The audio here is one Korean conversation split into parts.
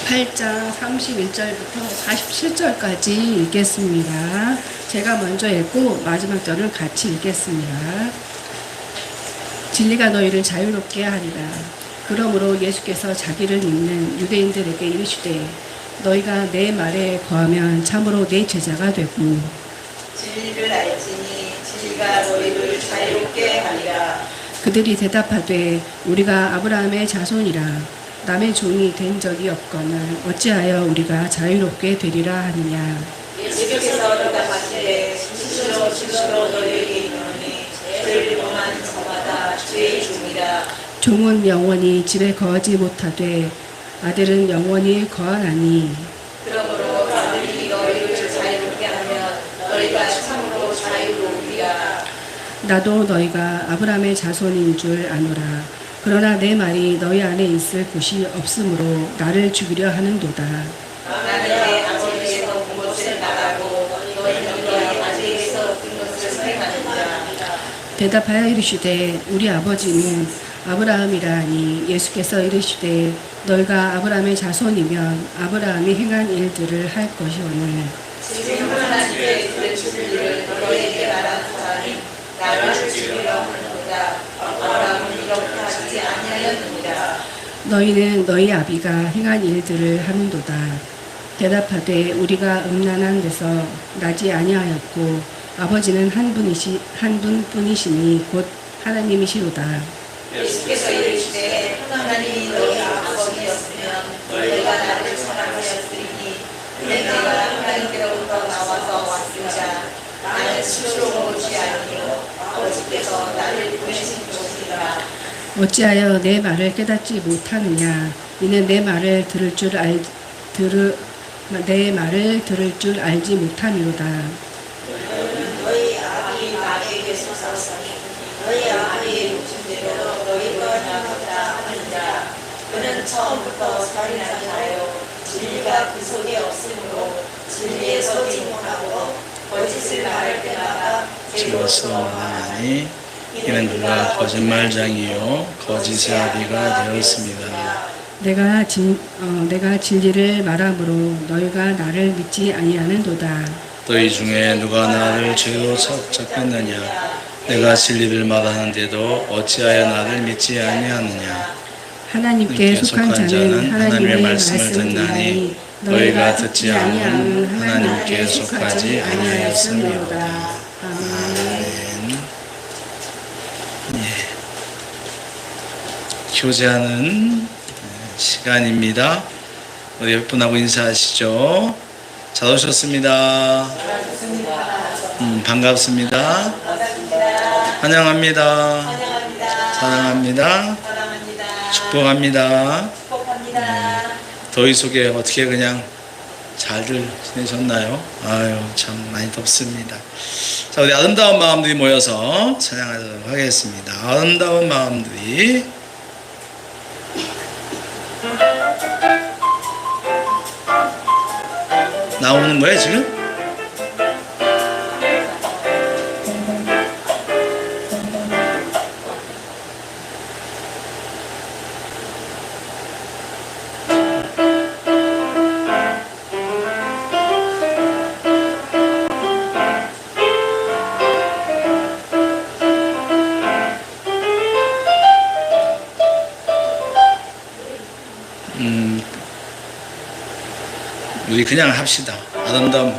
8장 31절부터 47절까지 읽겠습니다. 제가 먼저 읽고 마지막 절을 같이 읽겠습니다. 진리가 너희를 자유롭게 하리라. 그러므로 예수께서 자기를 믿는 유대인들에게 이르시되 너희가 내 말에 거하면 참으로 내 제자가 되고 진리를 알지니 진리가 너희를 자유롭게 하리라. 그들이 대답하되 우리가 아브라함의 자손이라 남의 종이 된 적이 없거늘 어찌하여 우리가 자유롭게 되리라 하느냐. 예수께서 대답하시되 진실로 너희에게 이르노니 죄를 범한 자마다 죄의 종이라. 종은 영원히 집에 거하지 못하되 아들은 영원히 거하나니 그러므로 아들이 너희를 자유롭게 하면 너희가 참으로 자유로우리라. 나도 너희가 아브라함의 자손인 줄 아노라. 그러나 내 말이 너희 안에 있을 곳이 없으므로 나를 죽이려 하는도다. 나는 내 아버지에서 본 것을 말하고 너희는 너희 아버지에서 본 것을 설명하느니라. 대답하여 이르시되 우리 아버지는 아브라함이라 하니 예수께서 이르시되 너희가 아브라함의 자손이면 아브라함이 행한 일들을 할 것이오늘 지금 하나님의 들으실 일을 너희에게 말하는 사람이 나를 죽이려 하는도다. 아브라함은 이렇게 하지 아니하였느니라. 너희는 너희 아비가 행한 일들을 하는도다. 대답하되 우리가 음란한 데서 나지 아니하였고 아버지는 한 분뿐이시니 곧 하나님이시로다. 예수께서 이르시되 하나님이 너희 아버지였으면 너희가 나를 사랑하였으리니 내가 하나님께로부터 나와서 왔으자 나는 스스로 오지 아니요 아버지께서 나를 보내신 것이라. 어찌하여 내 말을 깨닫지 못하느냐. 이는 내 말을 들을 줄 알지 못함이로다. 너희 아비 나에게 솟았으니 너희 아비의 욕심대로 너희가 행하다 하느니라. 그는 처음부터 살인한 자요 진리가 그 속에 없으므로 진리에서 진동하고 거짓을 말할 때마다 죄로서 하나니 이는 그가 거짓말장이요 거짓의 아비가 되었습니다. 내가 진리를 말함으로 너희가 나를 믿지 아니하는도다. 너희 중에 누가 나를 죄로 척잡겠느냐. 내가 진리를 말하는데도 어찌하여 나를 믿지 아니하느냐. 하나님께 속한 자는 하나님의 말씀을 듣나니 너희가 듣지 아니하는 하나님께 속하지 아니하였으므로다. 아멘. 교제하는 시간입니다. 우리 옆 분하고 인사하시죠. 잘 오셨습니다. 반갑습니다. 환영합니다. 사랑합니다. 축복합니다. 더위 속에 어떻게 그냥 잘들 지내셨나요? 아유, 참 많이 덥습니다. 자, 우리 아름다운 마음들이 모여서 찬양하도록 하겠습니다. 아름다운 마음들이. 나오는 거예요, 지금? 우리 그냥 합시다. 아름다운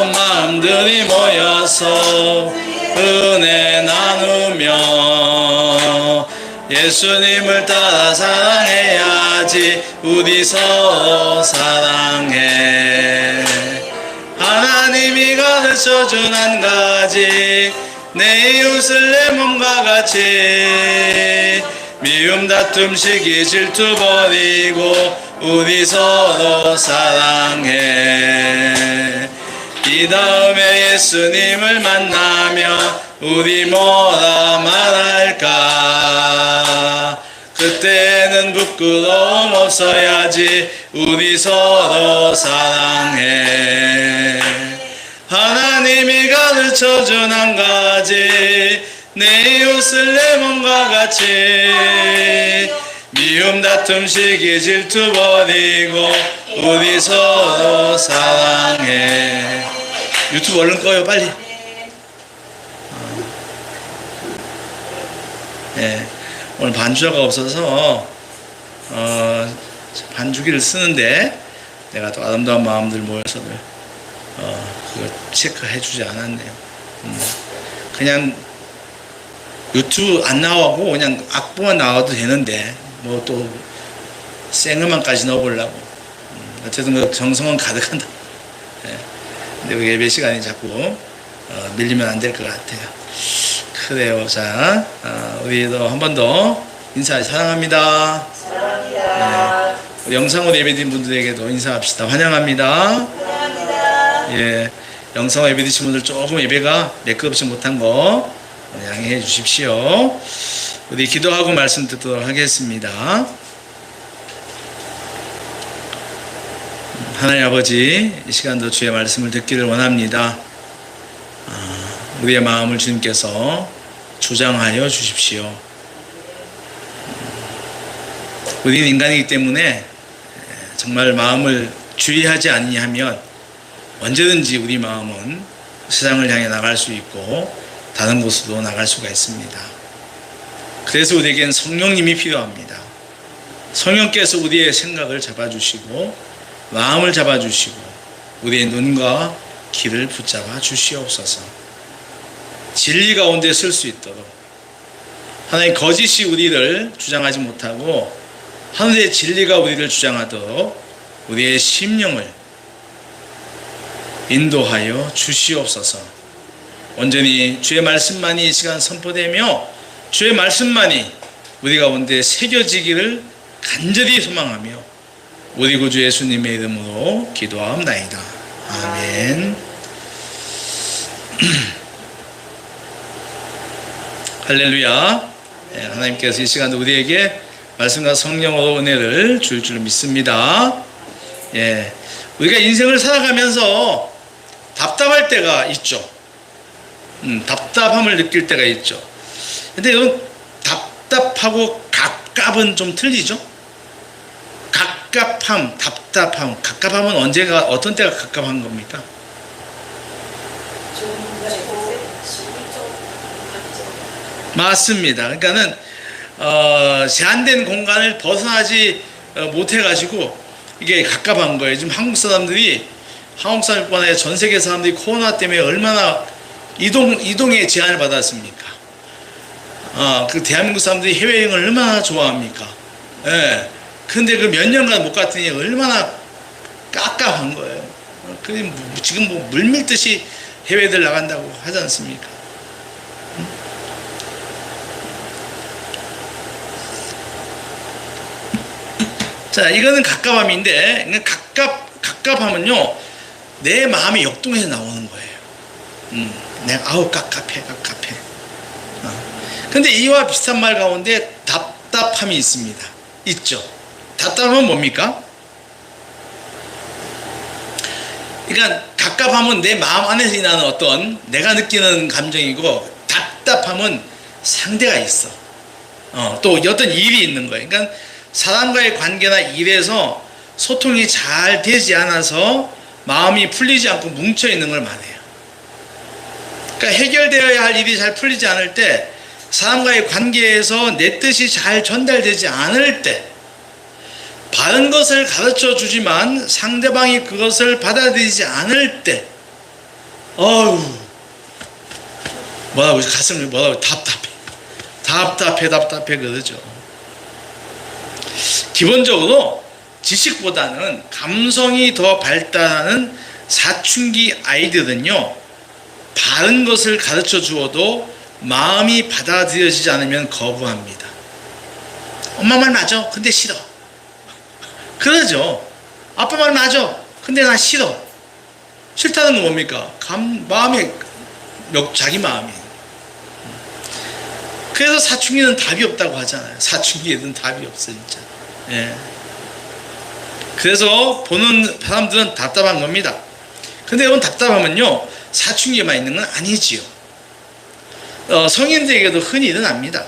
마음들이 모여서 은혜 나누며 예수님을 따라 사랑해야지. 우리 서로 사랑해. 하나님이 가르쳐준 한 가지 내 이웃을 내 몸과 같이 미움 다툼 시기 질투 버리고 우리 서로 사랑해. 이 다음에 예수님을 만나면 우리 뭐라 말할까. 그때는 부끄러움 없어야지. 우리 서로 사랑해. 하나님이 가르쳐 가르쳐준 한 가지 내 이웃을 내 몸과 같이 미움 다툼 시기 질투 버리고 우리 서로 사랑해. 유튜브 얼른 꺼요 빨리. 네, 오늘 반주자가 없어서 반주기를 쓰는데 내가 또 아름다운 마음들 모여서 그거 체크해 주지 않았네요. 그냥 유튜브 안 나오고 그냥 악보만 나와도 되는데 뭐 또 생음악까지 넣어보려고. 어쨌든 그 정성은 가득한다. 네. 근데 그 예배 시간이 자꾸 밀리면 안 될 것 같아요. 그래요. 자, 우리도 한 번 더 인사. 사랑합니다. 사랑합니다. 네. 우리 영상으로 예배드린 분들에게도 인사합시다. 환영합니다. 사랑합니다. 예, 영상으로 예배드신 분들 조금 예배가 매끄럽지 못한 거 양해해 주십시오. 우리 기도하고 말씀 듣도록 하겠습니다. 하나님 아버지, 이 시간도 주의 말씀을 듣기를 원합니다. 우리의 마음을 주님께서 조장하여 주십시오. 우리는 인간이기 때문에 정말 마음을 주의하지 아니하면 언제든지 우리 마음은 세상을 향해 나갈 수 있고 다른 곳으로 나갈 수가 있습니다. 그래서 우리에겐 성령님이 필요합니다. 성령께서 우리의 생각을 잡아주시고 마음을 잡아주시고 우리의 눈과 귀를 붙잡아 주시옵소서. 진리 가운데 쓸 수 있도록 하나님 거짓이 우리를 주장하지 못하고 하늘의 진리가 우리를 주장하도록 우리의 심령을 인도하여 주시옵소서. 온전히 주의 말씀만이 이 시간 선포되며 주의 말씀만이 우리 가운데 새겨지기를 간절히 소망하며 우리 구주 예수님의 이름으로 기도하옵나이다. 아멘. 할렐루야. 하나님께서 이 시간 우리에게 말씀과 성령으로 은혜를 줄 줄 믿습니다. 우리가 인생을 살아가면서 답답할 때가 있죠. 답답함을 느낄 때가 있죠. 근데 이건 답답하고 갑갑은 좀 틀리죠? 갑갑함, 답답함, 갑갑함은 언제가, 어떤 때가 갑갑한 겁니까? 맞습니다. 그러니까는 제한된 공간을 벗어나지 못해가지고 이게 갑갑한 거예요. 지금 한국 사람들뿐 아니라 전 세계 사람들이 코로나 때문에 얼마나 이동에 제한을 받았습니까? 그 대한민국 사람들이 해외여행을 얼마나 좋아합니까? 예. 근데 그 몇 년간 못 갔더니 얼마나 깝깝한 거예요. 지금 뭐 물밀듯이 해외들 나간다고 하지 않습니까? 자, 이거는 갑갑함인데, 갑갑함은요, 내 마음이 역동해서 나오는 거예요. 내가, 갑갑해. 근데 이와 비슷한 말 가운데 답답함이 있습니다. 있죠. 답답함은 뭡니까? 그러니까, 갑갑함은 내 마음 안에서 일어나는 어떤 내가 느끼는 감정이고, 답답함은 상대가 있어. 또 어떤 일이 있는 거예요. 그러니까, 사람과의 관계나 일에서 소통이 잘 되지 않아서 마음이 풀리지 않고 뭉쳐 있는 걸 말해요. 그러니까 해결되어야 할 일이 잘 풀리지 않을 때, 사람과의 관계에서 내 뜻이 잘 전달되지 않을 때, 바른 것을 가르쳐 주지만 상대방이 그것을 받아들이지 않을 때, 가슴이 답답해 그러죠. 기본적으로 지식보다는 감성이 더 발달하는 사춘기 아이들은요, 바른 것을 가르쳐 주어도 마음이 받아들여지지 않으면 거부합니다. 엄마 말 맞아. 근데 싫어. 그러죠. 아빠 말 맞아. 근데 나 싫어. 싫다는 건 뭡니까? 자기 마음이. 그래서 사춘기는 답이 없다고 하잖아요. 사춘기에는 답이 없어, 진짜. 그래서 보는 사람들은 답답한 겁니다. 근데 여러분, 답답하면요, 사춘기에만 있는 건 아니지요. 성인들에게도 흔히 일어납니다.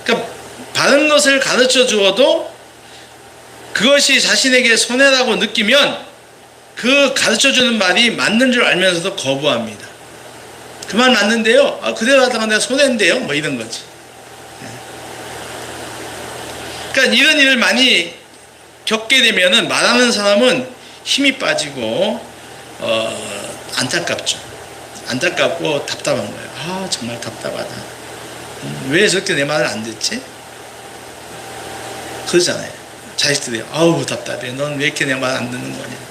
그러니까 바른 것을 가르쳐 주어도 그것이 자신에게 손해라고 느끼면 그 가르쳐 주는 말이 맞는 줄 알면서도 거부합니다. 그 말 맞는데요. 그대로 하다가 내가 손해인데요. 뭐 이런 거지. 그러니까 이런 일을 많이 겪게 되면은 말하는 사람은 힘이 빠지고 안타깝죠. 안타깝고 답답한 거예요. 정말 답답하다. 왜 저렇게 내 말을 안 듣지? 그러잖아요. 자식들이 아우 답답해. 넌 왜 이렇게 내 말 안 듣는 거냐?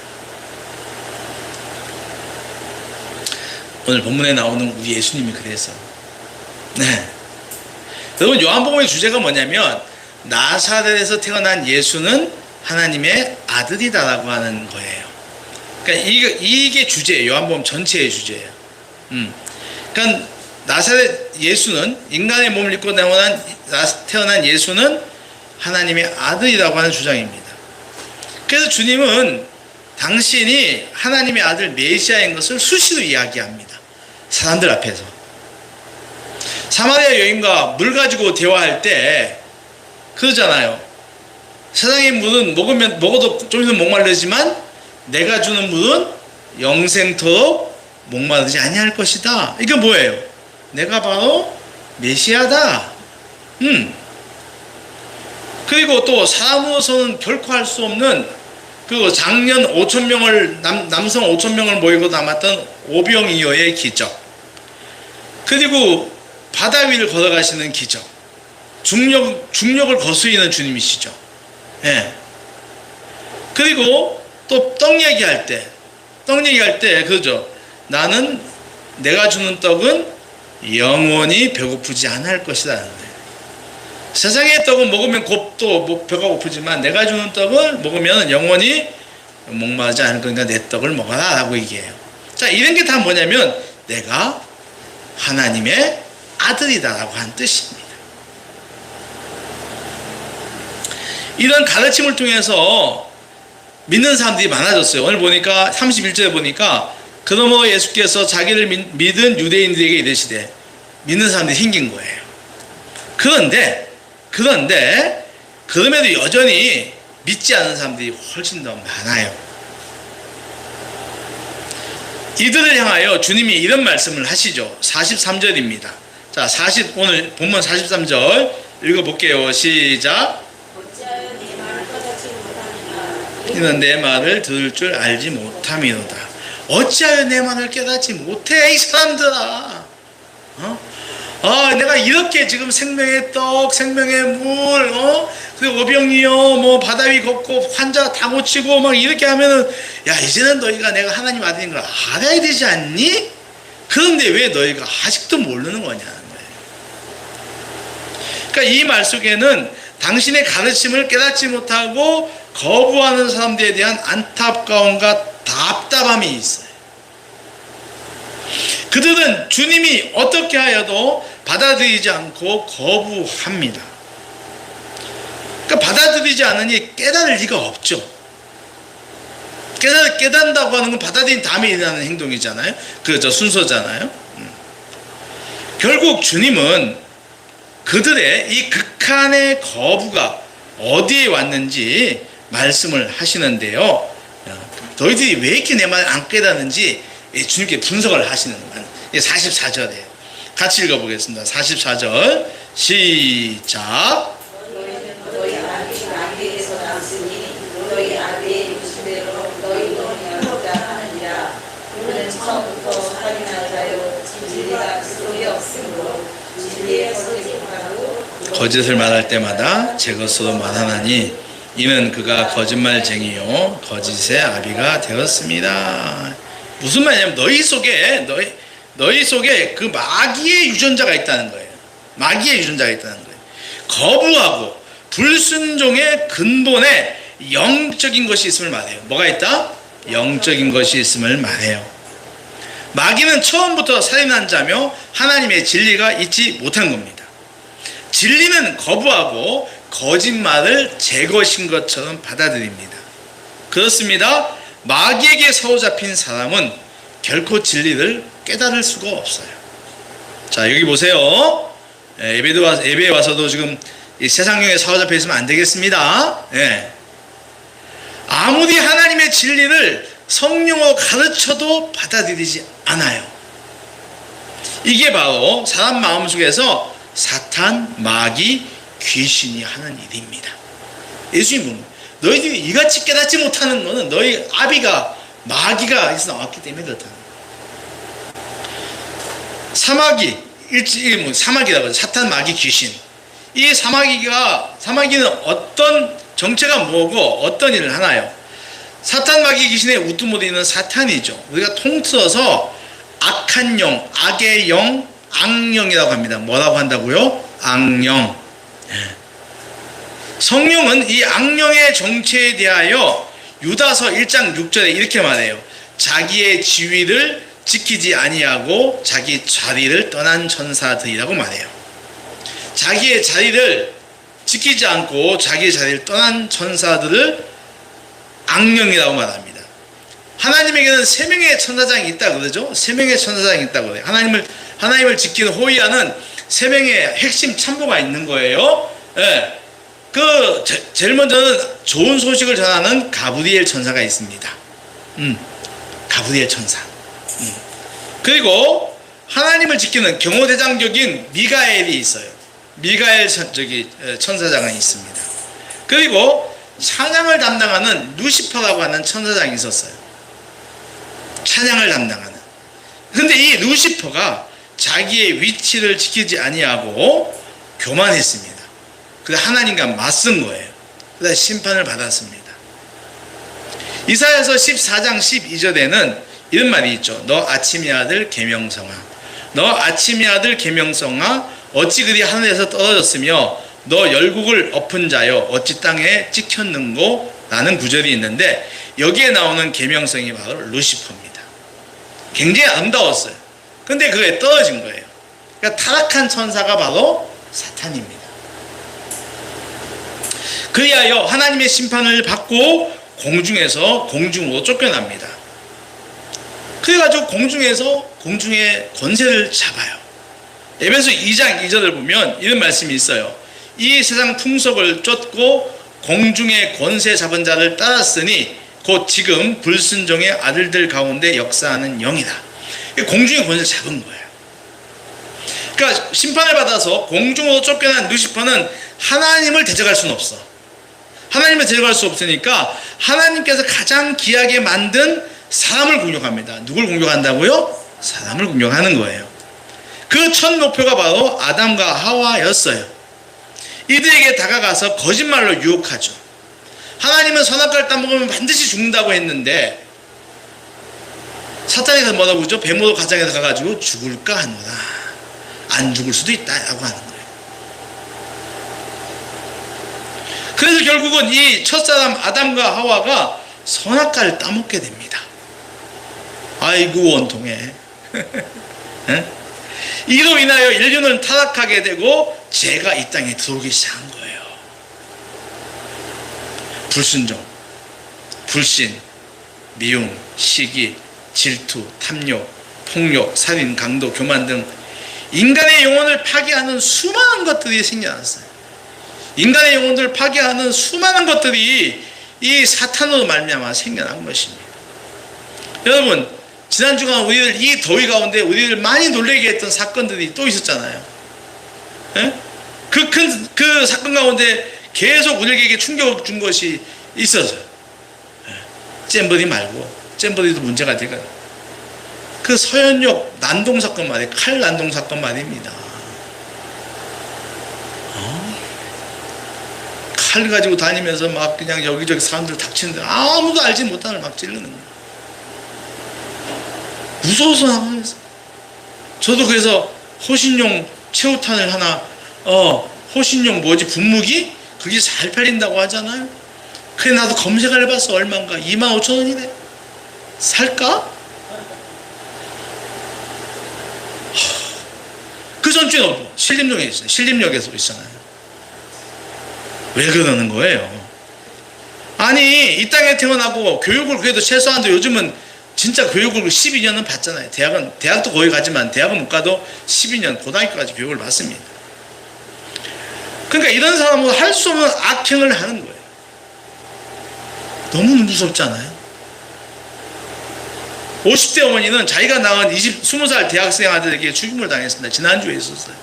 오늘 본문에 나오는 우리 예수님이 그래서 여러분 요한복음의 주제가 뭐냐면 나사렛에서 태어난 예수는 하나님의 아들이다라고 하는 거예요. 그러니까 이게 주제예요. 요한복음 전체의 주제예요. 그러니까 나사렛 예수는 인간의 몸을 입고 태어난 예수는 하나님의 아들이라고 하는 주장입니다. 그래서 주님은 당신이 하나님의 아들 메시아인 것을 수시로 이야기합니다. 사람들 앞에서. 사마리아 여인과 물 가지고 대화할 때 그러잖아요. 세상의 물은 먹어도 좀 있으면 목마르지만 내가 주는 물은 영생토록 목마르지 아니할 것이다. 이게 뭐예요? 내가 바로 메시아다. 그리고 또 사람으로서는 결코 할 수 없는 그 작년 5,000명을 남성 5,000명을 모이고 남았던 오병이어의 기적. 그리고 바다 위를 걸어가시는 기적. 중력을 거스리는 주님이시죠. 예. 그리고 또 떡 얘기할 때 그죠? 나는 내가 주는 떡은 영원히 배고프지 않을 것이라는 거예요. 세상의 떡은 먹으면 곱도 배가 고프지만 내가 주는 떡을 먹으면 영원히 목마르지 않을 거니까 내 떡을 먹어라 라고 얘기해요. 자, 이런 게 다 뭐냐면 내가 하나님의 아들이다라고 하는 뜻입니다. 이런 가르침을 통해서 믿는 사람들이 많아졌어요. 오늘 보니까 31절에 보니까 그러므로 예수께서 자기를 믿은 유대인들에게 이르시되 믿는 사람들이 생긴 거예요. 그런데 그럼에도 여전히 믿지 않는 사람들이 훨씬 더 많아요. 이들을 향하여 주님이 이런 말씀을 하시죠. 43절입니다. 자, 오늘 본문 43절 읽어볼게요. 시작. 이는 내 말을 들을 줄 알지 못함이로다. 어찌하여 내 말을 깨닫지 못해 이 사람들아. 내가 이렇게 지금 생명의 떡, 생명의 물, 그리고 오병이어, 바다 위 걷고 환자 다 고치고 막 이렇게 하면은 야 이제는 너희가 내가 하나님 아들인 걸 알아야 되지 않니? 그런데 왜 너희가 아직도 모르는 거냐는 거예요. 그러니까 이 말 속에는 당신의 가르침을 깨닫지 못하고 거부하는 사람들에 대한 안타까움과 답답함이 있어요. 그들은 주님이 어떻게 하여도 받아들이지 않고 거부합니다. 그러니까 받아들이지 않으니 깨달을 리가 없죠. 깨닫는다고 하는 건 받아들인 다음에 일어나는 행동이잖아요. 그저 순서잖아요. 결국 주님은 그들의 이 극한의 거부가 어디에 왔는지 말씀을 하시는데요. 너희들이 왜 이렇게 내 말 안 깨닫는지 주님께 분석을 하시는 거예요. 44절이에요. 같이 읽어보겠습니다. 44절 시작. 너희 아비에게서 났으니 너희 아비의 유수대로 너희도 행하고자 하느니라. 우리는 처음부터 살인한 자요 진리가 그 속에 없으므로 진리에 거짓하고 거짓을 말할 때마다 제 것으로 말하나니 이는 그가 거짓말쟁이요 거짓의 아비가 되었습니다. 무슨 말이냐면 너희 속에 그 마귀의 유전자가 있다는 거예요. 마귀의 유전자가 있다는 거예요. 거부하고 불순종의 근본에 영적인 것이 있음을 말해요. 뭐가 있다? 영적인 것이 있음을 말해요. 마귀는 처음부터 살인한 자며 하나님의 진리가 있지 못한 겁니다. 진리는 거부하고 거짓말을 제 것인 것처럼 받아들입니다. 그렇습니다. 마귀에게 사로잡힌 사람은 결코 진리를 깨달을 수가 없어요. 자, 여기 보세요. 예배에 와서도 지금 이 세상령에 사로잡혀 있으면 안 되겠습니다. 예. 아무리 하나님의 진리를 성령으로 가르쳐도 받아들이지 않아요. 이게 바로 사람 마음속에서 사탄, 마귀, 귀신이 하는 일입니다. 예수님 보면 너희들이 이같이 깨닫지 못하는 것은 너희 아비가 마귀가 에서 나왔기 때문에 그렇다는 거예요. 사마귀라고 해요. 사탄, 마귀, 귀신. 이 사마귀는 어떤 정체가 뭐고 어떤 일을 하나요? 사탄, 마귀, 귀신의 우두머리는 사탄이죠. 우리가 통틀어서 악한 영, 악의 영, 악령이라고 합니다. 뭐라고 한다고요? 악령. 성령은 이 악령의 정체에 대하여 유다서 1장 6절에 이렇게 말해요. 자기의 지위를 지키지 아니하고 자기 자리를 떠난 천사들이라고 말해요. 자기의 자리를 지키지 않고 자기의 자리를 떠난 천사들을 악령이라고 말합니다. 하나님에게는 세 명의 천사장이 있다 그러죠. 세 명의 천사장이 있다고 그래요. 하나님을 지키는 호위하는 세 명의 핵심 참모가 있는 거예요. 예. 제일 먼저는 좋은 소식을 전하는 가브리엘 천사가 있습니다. 가브리엘 천사. 그리고 하나님을 지키는 경호대장격인 미가엘이 있어요. 미가엘 천사장이 있습니다. 그리고 찬양을 담당하는 루시퍼라고 하는 천사장이 있었어요. 찬양을 담당하는. 근데 이 루시퍼가 자기의 위치를 지키지 아니하고 교만했습니다. 그래서 하나님과 맞선 거예요. 그래서 심판을 받았습니다. 이사야서 14장 12절에는 이런 말이 있죠. 너 아침의 아들 계명성아, 너 아침의 아들 계명성아, 어찌 그리 하늘에서 떨어졌으며 너 열국을 엎은 자여 어찌 땅에 찍혔는고? 라는 구절이 있는데 여기에 나오는 계명성이 바로 루시퍼입니다. 굉장히 아름다웠어요. 근데 그게 떨어진 거예요. 그러니까 타락한 천사가 바로 사탄입니다. 그리하여 하나님의 심판을 받고 공중으로 쫓겨납니다. 그래가지고 공중의 권세를 잡아요. 에베소 2장 2절을 보면 이런 말씀이 있어요. 이 세상 풍속을 쫓고 공중의 권세 잡은 자를 따랐으니 곧 지금 불순종의 아들들 가운데 역사하는 영이다. 공중의 권세를 잡은 거예요. 그러니까 심판을 받아서 공중으로 쫓겨난 루시퍼는 하나님을 대적할 수는 없어. 하나님을 대적할 수 없으니까 하나님께서 가장 귀하게 만든 사람을 공격합니다. 누굴 공격한다고요? 사람을 공격하는 거예요. 그 첫 목표가 바로 아담과 하와였어요. 이들에게 다가가서 거짓말로 유혹하죠. 하나님은 선악과를 따먹으면 반드시 죽는다고 했는데 사탄이 뭐라고 그러죠? 베모도 가장에 가가지고 죽을까 하노라. 안 죽을 수도 있다라고 하는 거예요. 그래서 결국은 이 첫사람 아담과 하와가 선악과를 따먹게 됩니다. 아이고 원통해. 이로 인하여 인류는 타락하게 되고 죄가 이 땅에 들어오기 시작한 거예요. 불순종, 불신, 미움, 시기, 질투, 탐욕, 폭력, 살인, 강도, 교만 등 인간의 영혼을 파괴하는 수많은 것들이 생겨났어요. 인간의 영혼들을 파괴하는 수많은 것들이 이 사탄으로 말미암아 생겨난 것입니다. 여러분, 지난 주간 우리를 이 더위 가운데 우리를 많이 놀라게 했던 사건들이 또 있었잖아요. 예? 그 사건 가운데 계속 우리에게 충격을 준 것이 있었어요. 잼버리 말고, 잼버리도 문제가 되거든요. 그 서현역 난동 사건 말이에요. 칼 난동 사건 말입니다. 칼 가지고 다니면서 막 그냥 여기저기 사람들 닥치는데 아무도 알지 못하는 막 찌르는 거예요. 무서워서 나가면서. 저도 그래서 호신용 최후탄을 하나, 호신용 분무기? 그게 잘 팔린다고 하잖아요. 그래, 나도 검색을 해봤어. 얼마인가? 25,000원이래. 살까? 그 전주에 신림동에 있어요. 신림역에서 있잖아요. 왜 그러는 거예요? 아니, 이 땅에 태어나고 교육을 그래도 최소한도 요즘은 진짜 교육을 12년은 받잖아요. 대학도 거의 가지만 대학은 못 가도 12년 고등학교까지 교육을 받습니다. 그러니까 이런 사람은 할 수 없는 악행을 하는 거예요. 너무 무섭지 않아요? 50대 어머니는 자기가 낳은 20살 대학생 아들에게 죽임을 당했습니다. 지난주에 있었어요.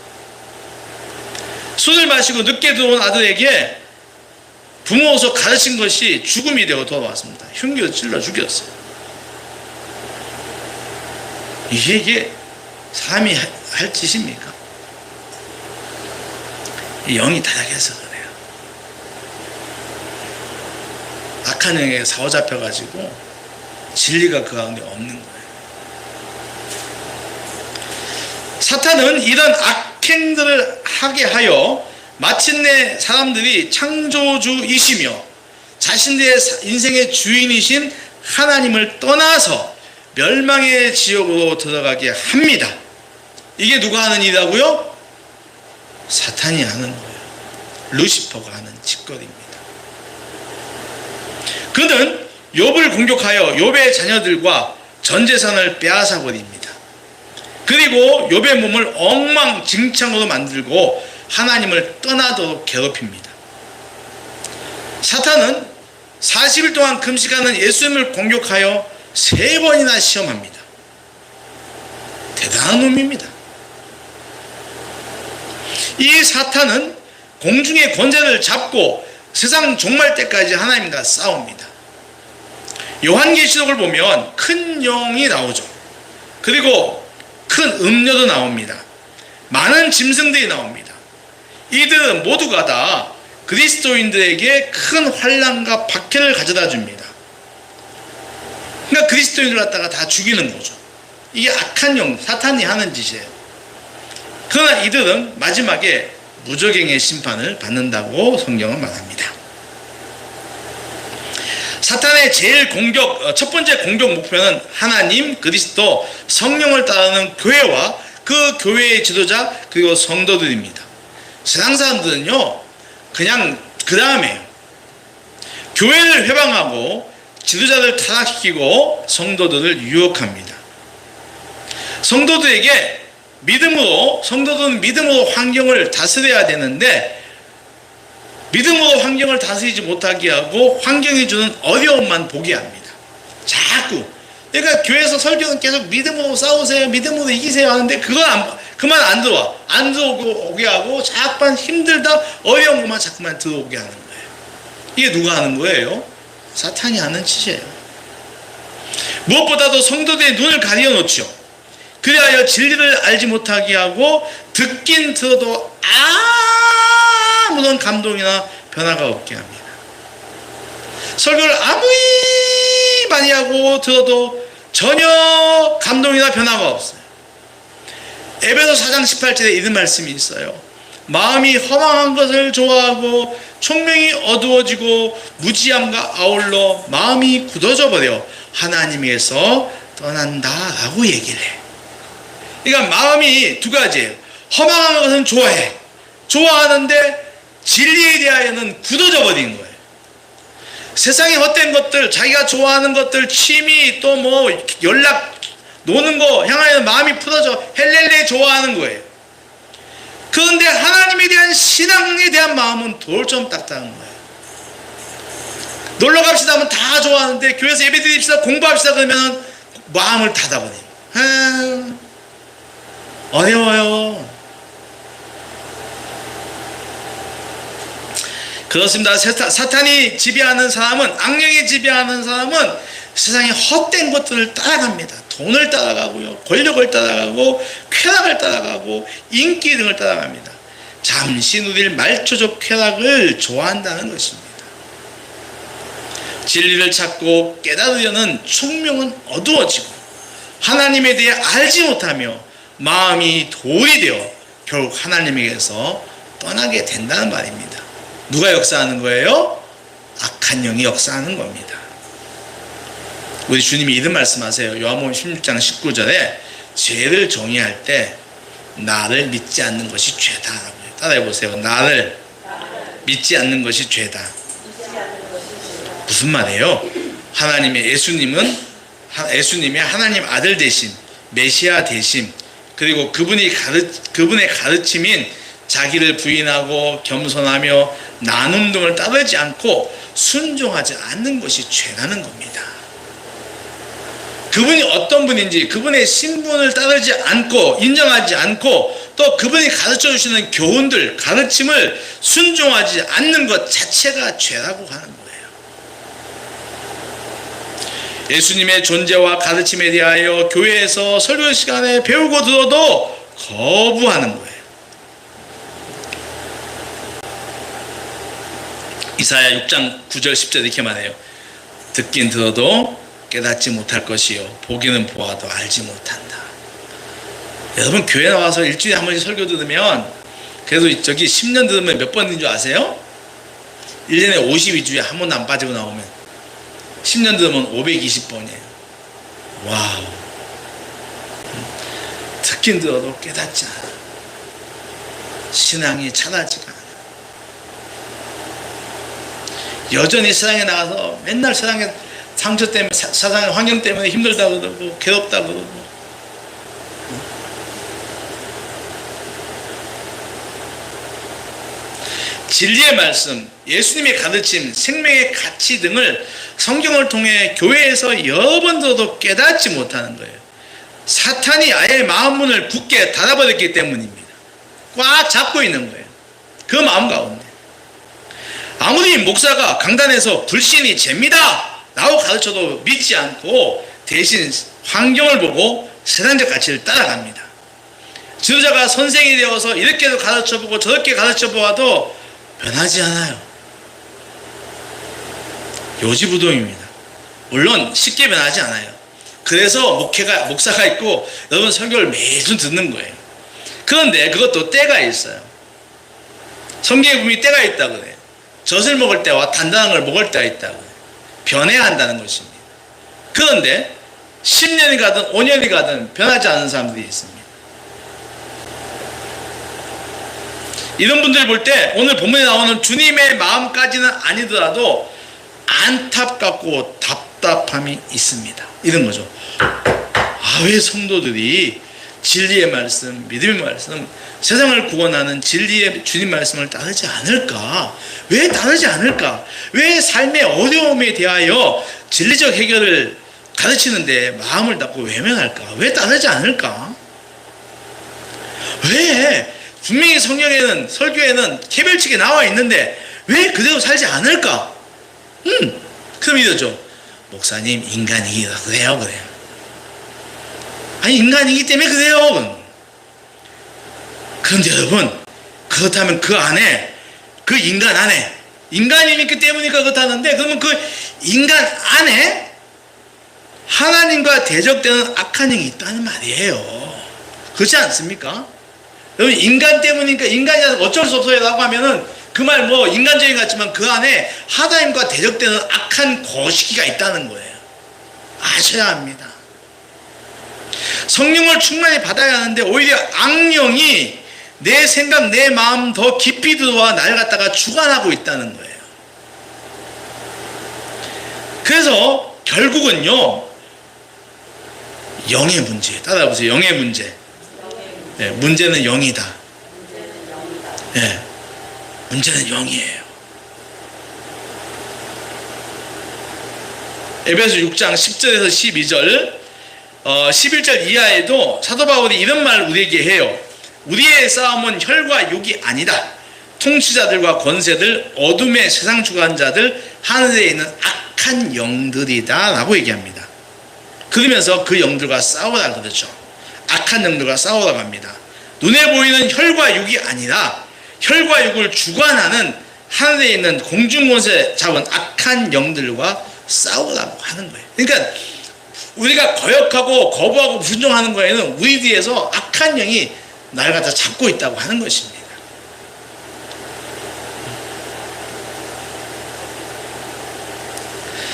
술을 마시고 늦게 들어온 아들에게 부모로서 가르친 것이 죽음이 되어 돌아왔습니다. 흉기로 찔러 죽였어요. 이게 사람이 할 짓입니까? 영이 타락해서 그래요. 악한 영에 사로잡혀가지고 진리가 그 가운데 없는 거예요. 사탄은 이런 악행들을 하게 하여 마침내 사람들이 창조주이시며 자신들의 인생의 주인이신 하나님을 떠나서 멸망의 지옥으로 들어가게 합니다. 이게 누가 하는 일이라고요? 사탄이 하는 거예요. 루시퍼가 하는 짓거리입니다. 그는 욥을 공격하여 욥의 자녀들과 전 재산을 빼앗아 버립니다. 그리고 욥의 몸을 엉망진창으로 만들고 하나님을 떠나도록 괴롭힙니다. 사탄은 40일 동안 금식하는 예수님을 공격하여 3번이나 시험합니다. 대단한 놈입니다. 이 사탄은 공중의 권세를 잡고 세상 종말 때까지 하나님과 싸웁니다. 요한계시록을 보면 큰 영이 나오죠. 그리고 큰 음료도 나옵니다. 많은 짐승들이 나옵니다. 이들은 모두가 다 그리스도인들에게 큰 환난과 박해를 가져다 줍니다. 그러니까 그리스도인들 갖다가 다 죽이는 거죠. 이게 악한 영, 사탄이 하는 짓이에요. 그러나 이들은 마지막에 무적행의 심판을 받는다고 성경은 말합니다. 사탄의 첫 번째 공격 목표는 하나님, 그리스도, 성령을 따르는 교회와 그 교회의 지도자 그리고 성도들입니다. 세상 사람들은요 그냥 그 다음에요. 교회를 회방하고 지도자를 타락시키고 성도들을 유혹합니다. 성도들은 믿음으로 환경을 다스려야 되는데 믿음으로 환경을 다스리지 못하게 하고 환경이 주는 어려움만 보게 합니다. 자꾸. 그러니까 교회에서 설교는 계속 믿음으로 싸우세요, 믿음으로 이기세요 하는데 그만 안 들어와. 안 들어오게 하고 자꾸만 힘들다 어려운 것만 자꾸만 들어오게 하는 거예요. 이게 누가 하는 거예요? 사탄이 하는 짓이에요. 무엇보다도 성도들의 눈을 가리어 놓죠. 그리하여 진리를 알지 못하게 하고 듣긴 들어도 아무런 감동이나 변화가 없게 합니다. 설교를 아무리 많이 하고 들어도 전혀 감동이나 변화가 없어요. 에베소 4장 18절에 이런 말씀이 있어요. 마음이 허망한 것을 좋아하고 총명이 어두워지고 무지함과 아울러 마음이 굳어져 버려 하나님에게서 떠난다라고 얘기를 해. 그러니까 마음이 두 가지예요. 허망한 것은 좋아해. 좋아하는데 진리에 대하여는 굳어져 버린 거예요. 세상의 헛된 것들, 자기가 좋아하는 것들, 취미, 또 뭐 연락, 노는 거 향하여 마음이 풀어져 헬렐레 좋아하는 거예요. 그런데 하나님에 대한 신앙에 대한 마음은 돌좀 딱딱한 거예요. 놀러 갑시다 하면 다 좋아하는데 교회에서 예배 드립시다, 공부합시다 그러면 마음을 닫아버려요. 어려워요. 그렇습니다. 사탄이 지배하는 사람은, 악령이 지배하는 사람은 세상의 헛된 것들을 따라갑니다. 돈을 따라가고요, 권력을 따라가고, 쾌락을 따라가고, 인기 등을 따라갑니다. 잠시 누릴 말초적 쾌락을 좋아한다는 것입니다. 진리를 찾고 깨달으려는 총명은 어두워지고 하나님에 대해 알지 못하며 마음이 돌이 되어 결국 하나님에게서 떠나게 된다는 말입니다. 누가 역사하는 거예요? 악한 영이 역사하는 겁니다. 우리 주님이 이런 말씀하세요. 요한복음 16장 19절에 죄를 정의할 때 나를 믿지 않는 것이 죄다라고요. 따라해보세요. 나를 믿지 않는 것이 죄다. 무슨 말이에요? 예수님은 예수님의 하나님 아들 되심, 메시아 되심, 그리고 그분의 가르침인 자기를 부인하고 겸손하며 나눔 등을 따르지 않고 순종하지 않는 것이 죄라는 겁니다. 그분이 어떤 분인지 그분의 신분을 따르지 않고 인정하지 않고 또 그분이 가르쳐 주시는 교훈들, 가르침을 순종하지 않는 것 자체가 죄라고 하는 거예요. 예수님의 존재와 가르침에 대하여 교회에서 설교 시간에 배우고 들어도 거부하는 거예요. 이사야 6장 9절 10절 이렇게 말해요. 듣긴 들어도 깨닫지 못할 것이요 보기는 보아도 알지 못한다. 여러분 교회 나와서 일주일에 한 번씩 설교 들으면 그래도 저기 10년 들으면 몇 번인 줄 아세요? 1년에 52주에 한 번도 안 빠지고 나오면 10년 들으면 520번이에요. 와우. 듣긴 들어도 깨닫지 않아. 신앙이 자라지가 않아. 여전히 세상에 나가서 맨날 세상에 상처 때문에, 세상의 환경 때문에 힘들다고 그러고 괴롭다고 그러고 진리의 말씀, 예수님의 가르침, 생명의 가치 등을 성경을 통해 교회에서 여러 번 들어도 깨닫지 못하는 거예요. 사탄이 아예 마음 문을 굳게 닫아버렸기 때문입니다. 꽉 잡고 있는 거예요. 그 마음 가운데. 아무리 목사가 강단에서 불신이 죄입니다 라고 가르쳐도 믿지 않고 대신 환경을 보고 세상적 가치를 따라갑니다. 지도자가 선생이 되어서 이렇게도 가르쳐보고 저렇게 가르쳐보아도 변하지 않아요. 요지부동입니다. 물론 쉽게 변하지 않아요. 그래서 목사가 있고 여러분 설교를 매주 듣는 거예요. 그런데 그것도 때가 있어요. 성경에 보면 때가 있다고 그래요. 젖을 먹을 때와 단단한 걸 먹을 때가 있다고 그래요. 변해야 한다는 것입니다. 그런데 10년이 가든 5년이 가든 변하지 않는 사람들이 있습니다. 이런 분들 볼 때 오늘 본문에 나오는 주님의 마음까지는 아니더라도 안타깝고 답답함이 있습니다. 이런 거죠. 왜 성도들이 진리의 말씀, 믿음의 말씀, 세상을 구원하는 진리의 주님 말씀을 따르지 않을까? 왜 따르지 않을까? 왜 삶의 어려움에 대하여 진리적 해결을 가르치는데 마음을 닫고 외면할까? 왜 따르지 않을까? 왜 분명히 성경에는 설교에는 개별칙이 나와 있는데 왜 그대로 살지 않을까? 그럼 이러죠. 목사님 인간이기라 그래요. 아니 인간이기 때문에 그래요. 그런데 여러분 그렇다면 그 안에 그 인간 안에 인간이기 때문이니까 그렇다는데 그러면 그 인간 안에 하나님과 대적되는 악한 영이 있다는 말이에요. 그렇지 않습니까? 여러분 인간 때문이니까 인간이라서 어쩔 수 없어요 라고 하면은 그 말 뭐 인간적인 것 같지만 그 안에 하나님과 대적되는 악한 거시기가 있다는 거예요. 아셔야 합니다. 성령을 충만히 받아야 하는데 오히려 악령이 내 생각, 내 마음 더 깊이 들어와 날 갖다가 주관하고 있다는 거예요. 그래서 결국은요 영의 문제. 따라해보세요. 영의 문제. 네, 문제는 영이다. 네, 문제는 영이에요. 에베소 6장 10절에서 12절 11절 이하에도 사도 바울이 이런 말을 우리에게 해요. 우리의 싸움은 혈과 육이 아니다. 통치자들과 권세들, 어둠의 세상 주관자들, 하늘에 있는 악한 영들이다 라고 얘기합니다. 그러면서 그 영들과 싸우라 그러죠. 악한 영들과 싸우라고 합니다. 눈에 보이는 혈과 육이 아니라 혈과 육을 주관하는 하늘에 있는 공중권세 잡은 악한 영들과 싸우라고 하는 거예요. 그러니까 우리가 거역하고 거부하고 불순종하는 거에는 우리 뒤에서 악한 영이 날 갖다 잡고 있다고 하는 것입니다.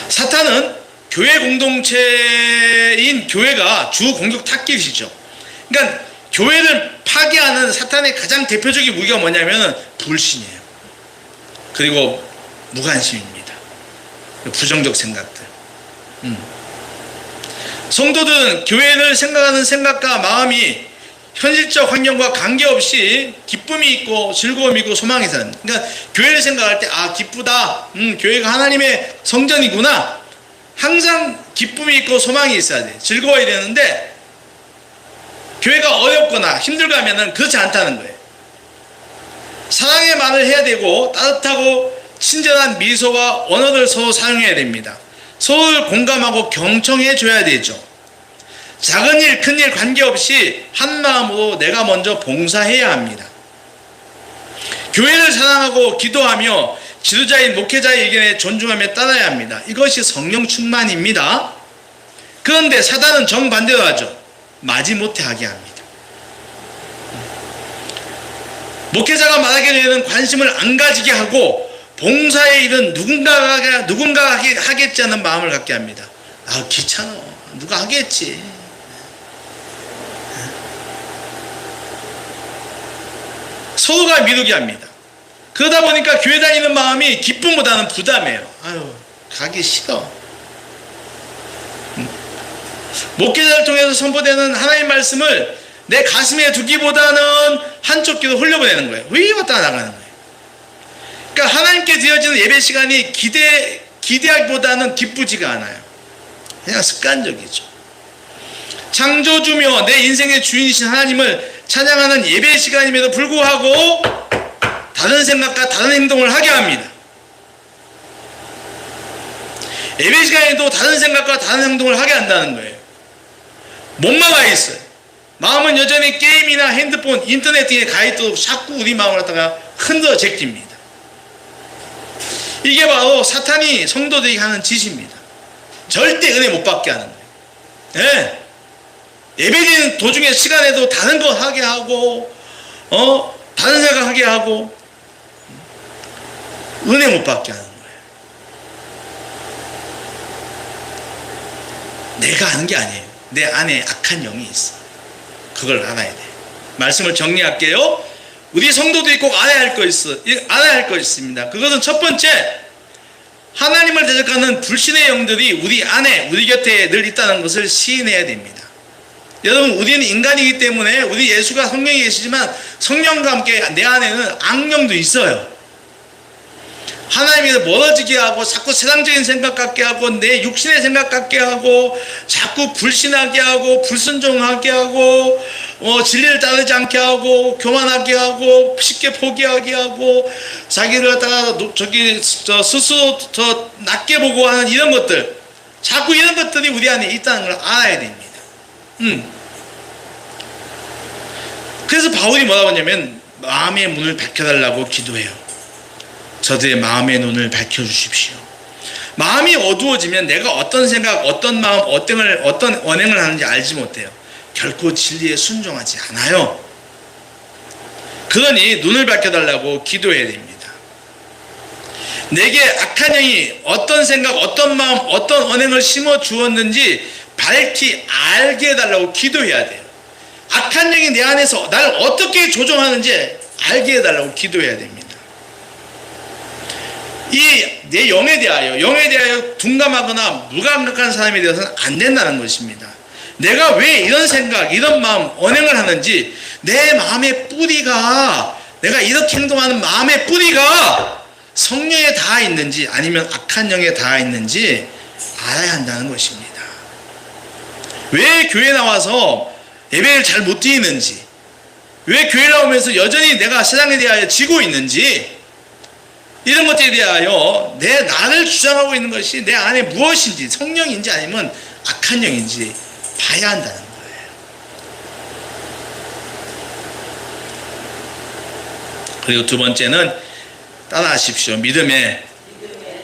사탄은 교회 공동체인 교회가 주 공격 타깃이죠. 그러니까 교회를 파괴하는 사탄의 가장 대표적인 무기가 뭐냐면 불신이에요. 그리고 무관심입니다. 부정적 생각들. 성도들은 교회를 생각하는 생각과 마음이 현실적 환경과 관계없이 기쁨이 있고 즐거움이 있고 소망이 사는, 그러니까 교회를 생각할 때 기쁘다, 교회가 하나님의 성전이구나, 항상 기쁨이 있고 소망이 있어야 돼, 즐거워야 되는데 교회가 어렵거나 힘들고 하면은 그렇지 않다는 거예요. 사랑의 말을 해야 되고 따뜻하고 친절한 미소와 언어를 서로 사용해야 됩니다. 서로를 공감하고 경청해 줘야 되죠. 작은 일, 큰 일 관계없이 한 마음으로 내가 먼저 봉사해야 합니다. 교회를 사랑하고 기도하며 지도자인 목회자의 의견에 존중하며 따라야 합니다. 이것이 성령 충만입니다. 그런데 사단은 정반대로 하죠. 마지못해 하게 합니다. 목회자가 말하게 되는 관심을 안 가지게 하고 봉사의 일은 누군가가 하겠지 하는 마음을 갖게 합니다. 귀찮아, 누가 하겠지. 서로가 미루게 합니다. 그러다 보니까 교회 다니는 마음이 기쁨보다는 부담이에요. 가기 싫어. 목회자를 통해서 선포되는 하나님의 말씀을 내 가슴에 두기보다는 한쪽 귀로 흘려보내는 거예요. 왜 왔다 나가는 거예요. 그러니까 하나님께 드려지는 예배 시간이 기대하기보다는 기쁘지가 않아요. 그냥 습관적이죠. 창조주며 내 인생의 주인이신 하나님을 찬양하는 예배 시간임에도 불구하고 다른 생각과 다른 행동을 하게 합니다. 예배 시간에도 다른 생각과 다른 행동을 하게 한다는 거예요. 못 막아 있어요. 마음은 여전히 게임이나 핸드폰, 인터넷 등에 가 있도록 자꾸 우리 마음을 갖다가 흔들어 제낍니다. 이게 바로 사탄이 성도들에게 하는 짓입니다. 절대 은혜 못 받게 하는 거예요. 네. 예배드리는 도중에 시간에도 다른 거 하게 하고 다른 생각 하게 하고 은혜 못 받게 하는 거예요. 내가 아는 게 아니에요. 내 안에 악한 영이 있어. 그걸 알아야 돼. 말씀을 정리할게요. 우리 성도들이 꼭 알아야 할 거 있습니다. 그것은 첫 번째, 하나님을 대적하는 불신의 영들이 우리 안에, 우리 곁에 늘 있다는 것을 시인해야 됩니다. 여러분, 우리는 인간이기 때문에 우리 예수가 성령이 계시지만 성령과 함께 내 안에는 악령도 있어요. 하나님에서 멀어지게 하고 자꾸 세상적인 생각 갖게 하고 내 육신의 생각 갖게 하고 자꾸 불신하게 하고 불순종하게 하고 진리를 따르지 않게 하고 교만하게 하고 쉽게 포기하게 하고 자기를 갖다가 스스로 더 낮게 보고 하는 이런 것들, 자꾸 이런 것들이 우리 안에 있다는 걸 알아야 됩니다. 그래서 바울이 뭐라고 하냐면 마음의 문을 밝혀달라고 기도해요. 저들의 마음의 눈을 밝혀주십시오. 마음이 어두워지면 내가 어떤 생각, 어떤 마음, 어떤 언행을 하는지 알지 못해요. 결코 진리에 순종하지 않아요. 그러니 눈을 밝혀달라고 기도해야 됩니다. 내게 악한 영이 어떤 생각, 어떤 마음, 어떤 언행을 심어 주었는지 밝히 알게 해달라고 기도해야 돼요. 악한 영이 내 안에서 나를 어떻게 조종하는지 알게 해달라고 기도해야 됩니다. 내 영에 대하여 둔감하거나 무감각한 사람이 되어서는 안 된다는 것입니다. 내가 왜 이런 생각, 이런 마음, 언행을 하는지 내 마음의 뿌리가, 내가 이렇게 행동하는 마음의 뿌리가 성령에 닿아 있는지 아니면 악한 영에 닿아 있는지 알아야 한다는 것입니다. 왜 교회 나와서 예배를 잘 못 드리는지, 왜 교회 나오면서 여전히 내가 세상에 대하여 지고 있는지, 이런 것들에 대하여 나를 주장하고 있는 것이 내 안에 무엇인지, 성령인지 아니면 악한 영인지 봐야 한다는 거예요. 그리고 두 번째는 따라하십시오. 믿음의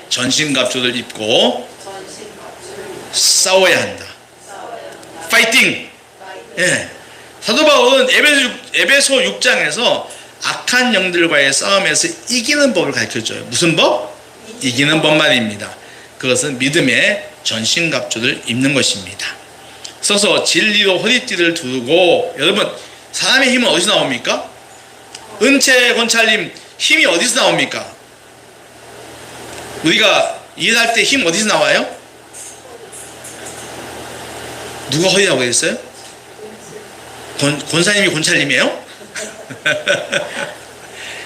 전신갑주를 입고 싸워야 한다. 파이팅! 예. 사도 바울은 에베소 6장에서 악한 영들과의 싸움에서 이기는 법을 가르쳐줘요. 무슨 법? 이기는 법 말입니다. 그것은 믿음의 전신갑주를 입는 것입니다. 써서 진리로 허리띠를 두르고, 여러분, 사람의 힘은 어디서 나옵니까? 은채 권찰님, 힘이 어디서 나옵니까? 우리가 일할 때 힘 어디서 나와요? 누가 허리라고 했어요? 권사님이 권찰님이에요?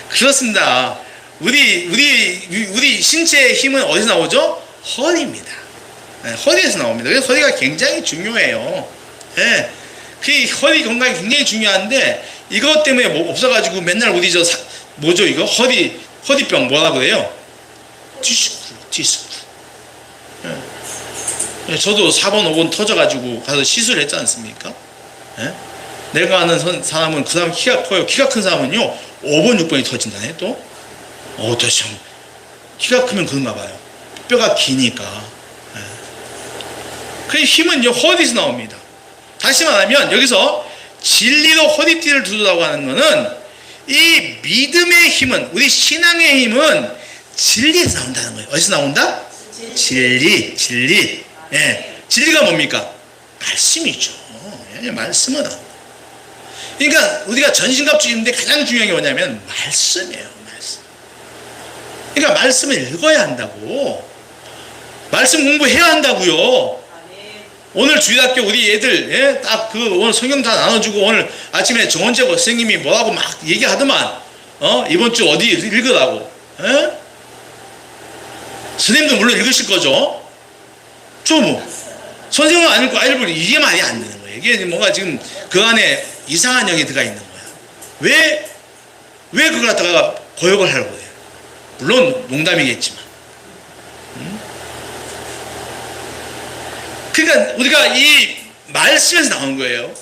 그렇습니다. 우리 신체의 힘은 어디서 나오죠? 허리입니다. 네, 허리에서 나옵니다. 그래서 허리가 굉장히 중요해요. 네, 그 허리 건강이 굉장히 중요한데 이것 때문에 뭐 없어가지고 맨날 우리 뭐죠 이거 허리병 뭐라고 그래요? 디스크. 네. 저도 4번 5번 터져가지고 가서 시술했지 않습니까? 네? 내가 아는 사람은 그 사람 키가 커요. 키가 큰 사람은요 5번 6번이 터진다네 또. 도대체 키가 크면 그런가 봐요. 뼈가 기니까. 네. 그 힘은요 허리에서 나옵니다. 다시 말하면 여기서 진리로 허리띠를 두르라고 하는 것은 이 믿음의 힘은, 우리 신앙의 힘은 진리에서 나온다는 거예요. 어디서 나온다? 진리. 예. 진리가 뭡니까? 말씀이죠. 예, 말씀은. 그러니까 우리가 전신갑주인데 가장 중요한 게 뭐냐면 말씀이에요. 말씀. 그러니까 말씀을 읽어야 한다고. 말씀 공부해야 한다고요. 오늘 주일학교 우리 애들, 예? 딱 오늘 성경 다 나눠주고 오늘 아침에 정원재 선생님이 뭐라고 막 얘기하더만, 이번 주 어디 읽으라고, 예? 선생님도 물론 읽으실 거죠? 선생님은 안 읽고 아이를 보니 이게 말이 안 되는 거예요. 이게 뭔가 지금 그 안에 이상한 영이 들어가 있는 거야. 왜 그걸 갖다가 거역을 하려고 해요? 물론 농담이겠지만. 그러니까 우리가 이 말씀에서 나온 거예요.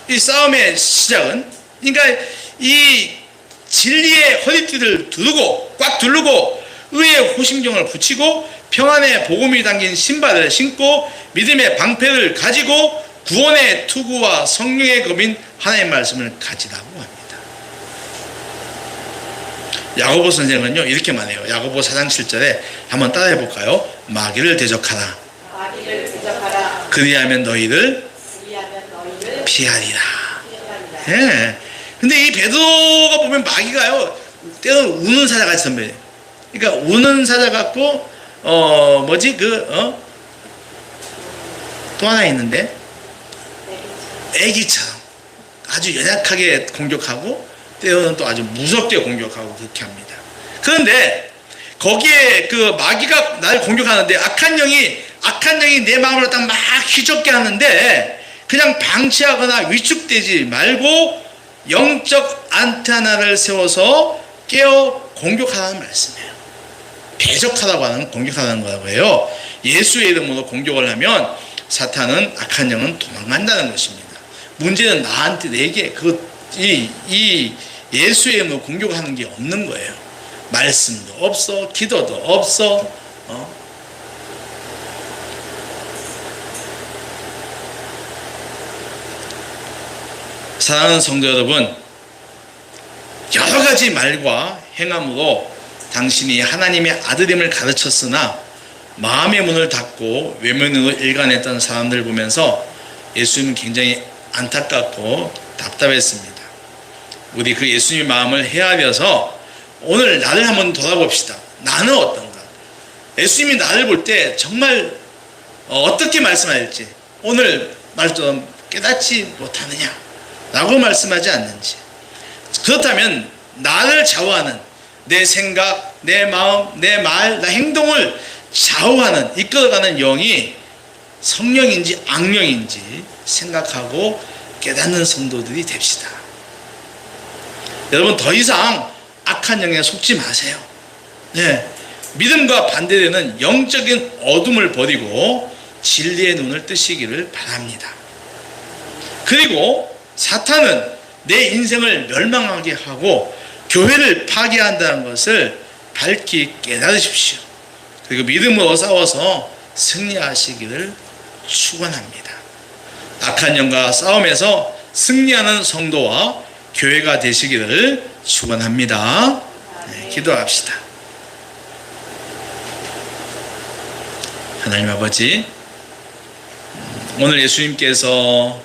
이 싸움의 시작은. 그러니까 이 진리의 허리띠를 두르고 꽉 두르고 의의 호심경을 붙이고 평안의 복음이 담긴 신발을 신고 믿음의 방패를 가지고 구원의 투구와 성령의 검인 하나님의 말씀을 가지라고 합니다. 야고보 선생은요 이렇게 말해요. 야고보 4장 7절에 한번 따라해 볼까요? 마귀를 대적하라. 그리하면 너희를 피하리라. 예. 근데 이 베드로가 보면 마귀가요 때로는 우는 사자 같이 선배해요. 그러니까 우는 사자 같고 또 하나 있는데 애기처럼 아주 연약하게 공격하고 때로는 또 아주 무섭게 공격하고 그렇게 합니다. 그런데 거기에 그 마귀가 나를 공격하는데 악한 영이 내 마음을 딱 막 휘젓게 하는데 그냥 방치하거나 위축되지 말고 영적 안테나를 세워서 깨어 공격하라는 말씀이에요. 대적하라고 하는 공격하라는 거라고 해요. 예수의 이름으로 공격을 하면 사탄은 악한 영은 도망간다는 것입니다. 문제는 나한테 내게 이 예수의 이름으로 공격하는 게 없는 거예요. 말씀도 없어, 기도도 없어. 사랑하는 성도 여러분, 여러 가지 말과 행함으로 당신이 하나님의 아들임을 가르쳤으나 마음의 문을 닫고 외면으로 일관했던 사람들을 보면서 예수님은 굉장히 안타깝고 답답했습니다. 우리 그 예수님의 마음을 헤아려서 오늘 나를 한번 돌아봅시다. 나는 어떤가? 예수님이 나를 볼 때 정말 어떻게 말씀할지 오늘 말처럼 깨닫지 못하느냐 라고 말씀하지 않는지, 그렇다면 나를 좌우하는 내 생각, 내 마음, 내 말, 내 행동을 좌우하는 이끌어가는 영이 성령인지 악령인지 생각하고 깨닫는 성도들이 됩시다. 여러분 더 이상 악한 영에 속지 마세요. 네, 믿음과 반대되는 영적인 어둠을 버리고 진리의 눈을 뜨시기를 바랍니다. 그리고 사탄은 내 인생을 멸망하게 하고 교회를 파괴한다는 것을 밝히 깨달으십시오. 그리고 믿음으로 싸워서 승리하시기를 축원합니다. 악한 영과 싸움에서 승리하는 성도와 교회가 되시기를 축원합니다. 네, 기도합시다. 하나님 아버지, 오늘 예수님께서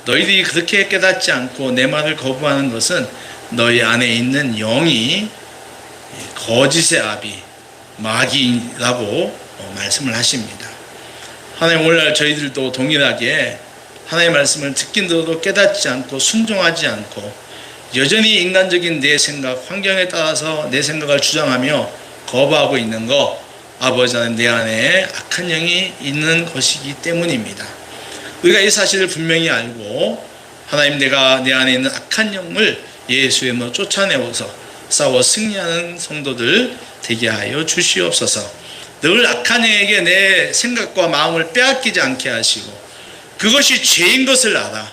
너희들이 그렇게 깨닫지 않고 내 말을 거부하는 것은 너희 안에 있는 영이 거짓의 아비 마귀라고 말씀을 하십니다. 하나님, 오늘날 저희들도 동일하게 하나님의 말씀을 듣긴 들어도 깨닫지 않고 순종하지 않고 여전히 인간적인 내 생각, 환경에 따라서 내 생각을 주장하며 거부하고 있는 거, 아버지 하나님 내 안에 악한 영이 있는 것이기 때문입니다. 우리가 이 사실을 분명히 알고 하나님 내가 내 안에 있는 악한 영을 예수의 이름으로 쫓아내어서 싸워 승리하는 성도들 되게 하여 주시옵소서. 늘 악한 영에게 내 생각과 마음을 빼앗기지 않게 하시고 그것이 죄인 것을 알아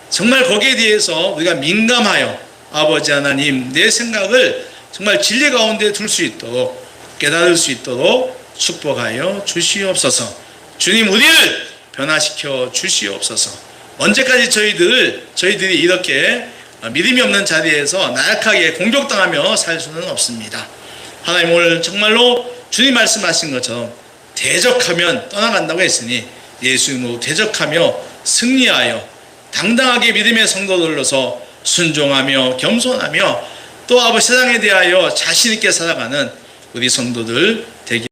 정말 거기에 대해서 우리가 민감하여 아버지 하나님 내 생각을 정말 진리 가운데 둘 수 있도록 깨달을 수 있도록 축복하여 주시옵소서. 주님 우리를 변화시켜 주시옵소서. 언제까지 저희들이 이렇게 믿음이 없는 자리에서 나약하게 공격당하며 살 수는 없습니다. 하나님 오늘 정말로 주님 말씀하신 것처럼 대적하면 떠나간다고 했으니 예수 이름으로 대적하며 승리하여 당당하게 믿음의 성도들로서 순종하며 겸손하며 또 아버지 세상에 대하여 자신 있게 살아가는 우리 성도들 되게